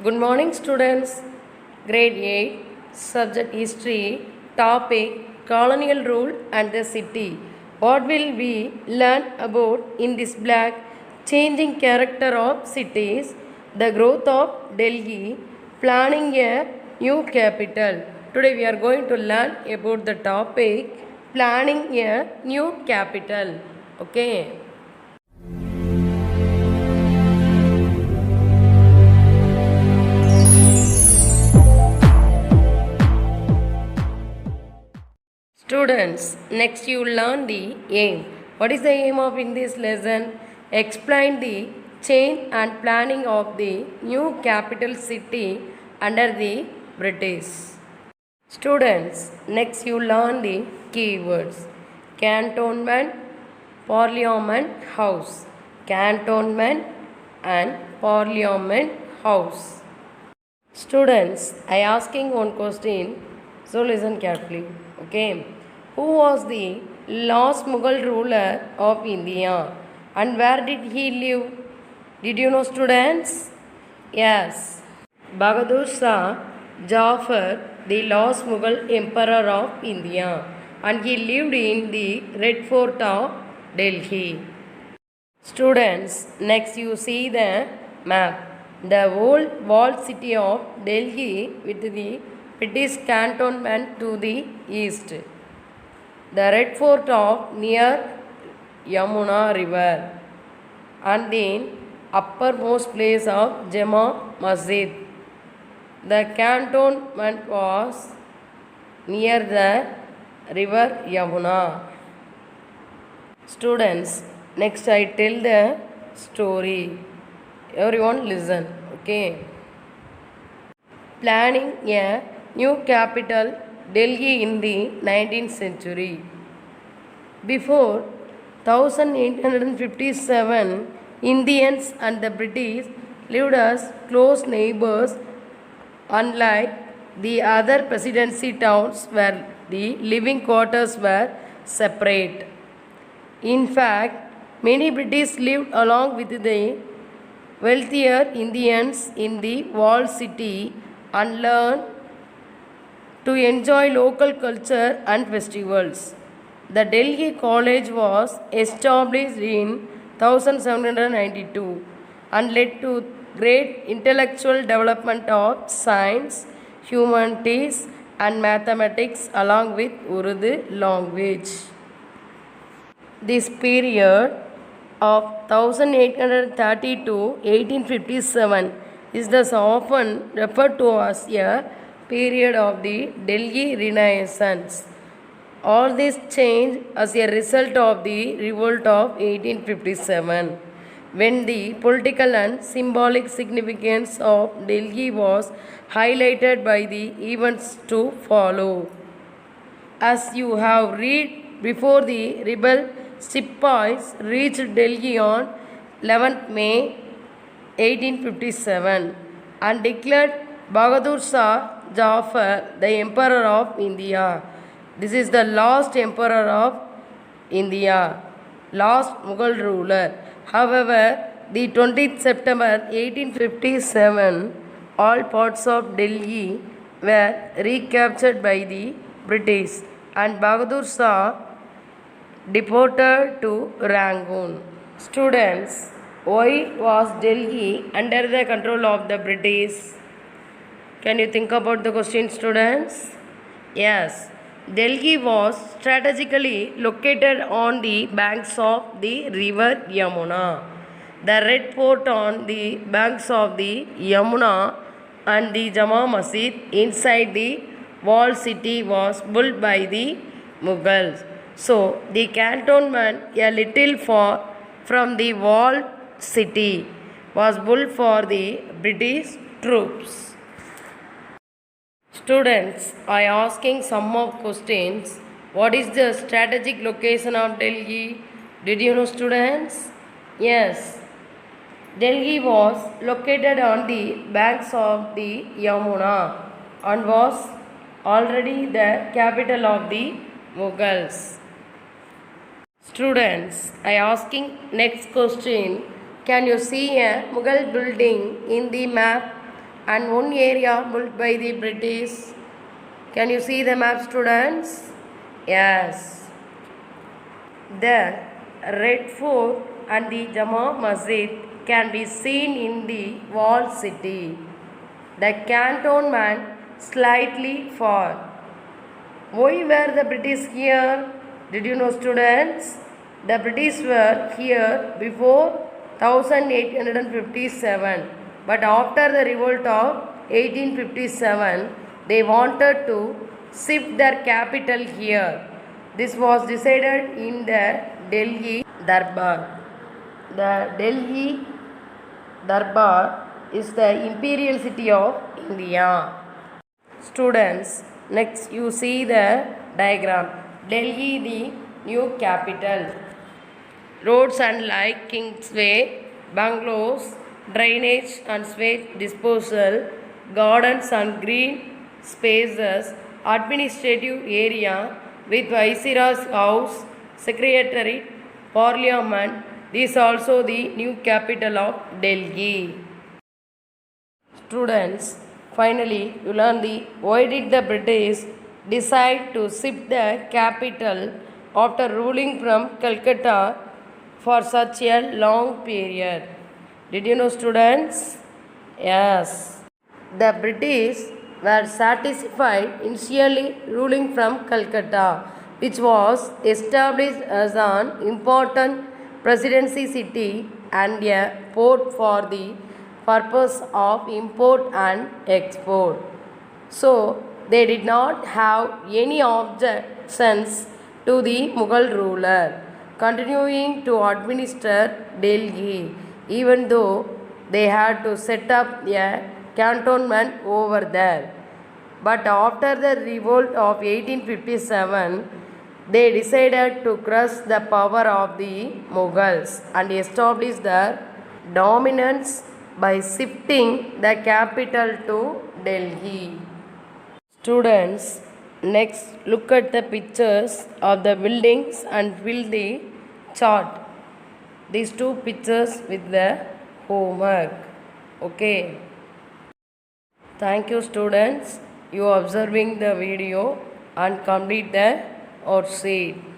Good morning, students. Grade 8, subject history, topic colonial rule and the city. What will we learn about in this black changing character of cities, the growth of Delhi, planning a new capital? Today we are going to learn about the topic planning a new capital. Okay. Students, next you learn the aim. What is the aim of in this lesson? Explain the change and planning of the new capital city under the British. Students, next you learn the keywords. Cantonment, Parliament House. Cantonment and Parliament House. Students, I asking one question, so listen carefully. Okay. Who was the last Mughal ruler of India and where did he live? Did you know, students? Yes. Bahadur Shah Jafar, the last Mughal emperor of India, and he lived in the Red Fort of Delhi. Students, next you see the map. The old walled city of Delhi with the British cantonment to the east. The Red Fort of near Yamuna river and the uppermost place of Jama Masjid. The cantonment was near the river Yamuna. Students, next I tell the story. Everyone listen. Okay. Planning a new capital, Delhi in the 19th century. Before 1857, Indians and the British lived as close neighbors, unlike the other presidency towns where the living quarters were separate. In fact, many British lived along with the wealthier Indians in the walled city and learned to enjoy local culture and festivals. The Delhi College was established in 1792 and led to great intellectual development of science, humanities and mathematics along with Urdu language. This period of 1830 to 1857 is thus often referred to as a period of the Delhi Renaissance. All this changed as a result of the revolt of 1857, when the political and symbolic significance of Delhi was highlighted by the events to follow. As you have read before, the rebel Sepoys reached Delhi on 11th May 1857 and declared Bahadur Shah Jafar the Emperor of India. This is the last Emperor of India, last Mughal ruler. However, the 20th September 1857, all parts of Delhi were recaptured by the British and Bahadur Shah deported to Rangoon. Students, why was Delhi under the control of the British? Can you think about the question, students? Yes, Delhi was strategically located on the banks of the river Yamuna. The Red Fort on the banks of the Yamuna and the Jama Masjid inside the walled city was built by the Mughals. So, the cantonment a little far from the walled city was built for the British troops. Students, I asking some of questions. What is the strategic location of Delhi? Did you know, students? Yes. Delhi was located on the banks of the Yamuna and was already the capital of the Mughals. Students, I asking next question. Can you see a Mughal building in the map? and one area built by the British. Can you see the map, students? Yes. The Red Fort and the Jama Masjid can be seen in the walled city. The cantonment slightly far. Why were the British here? Did you know, students? The British were here before 1857, but after the revolt of 1857, they wanted to shift their capital here. This was decided in the Delhi Darbar. The Delhi Darbar is the imperial city of India. Students, next you see the diagram. Delhi, the new capital. Roads and like Kingsway, bungalows, drainage and waste disposal, gardens and green spaces, administrative area with Viceroy's house, secretariat, parliament. This is also the new capital of Delhi. Students, finally you learn the why did the British decide to shift the capital after ruling from Calcutta for such a long period. Did you know, students? Yes. The British were satisfied initially ruling from Calcutta, which was established as an important presidency city and a port for the purpose of import and export. So, they did not have any objections to the Mughal ruler continuing to administer Delhi, even though they had to set up a cantonment over there. But after the revolt of 1857, they decided to crush the power of the Mughals and establish their dominance by shifting the capital to Delhi. Students, next look at the pictures of the buildings and fill the chart. These two pictures with the homework. Okay. Thank you, students. You observing the video and complete the worksheet.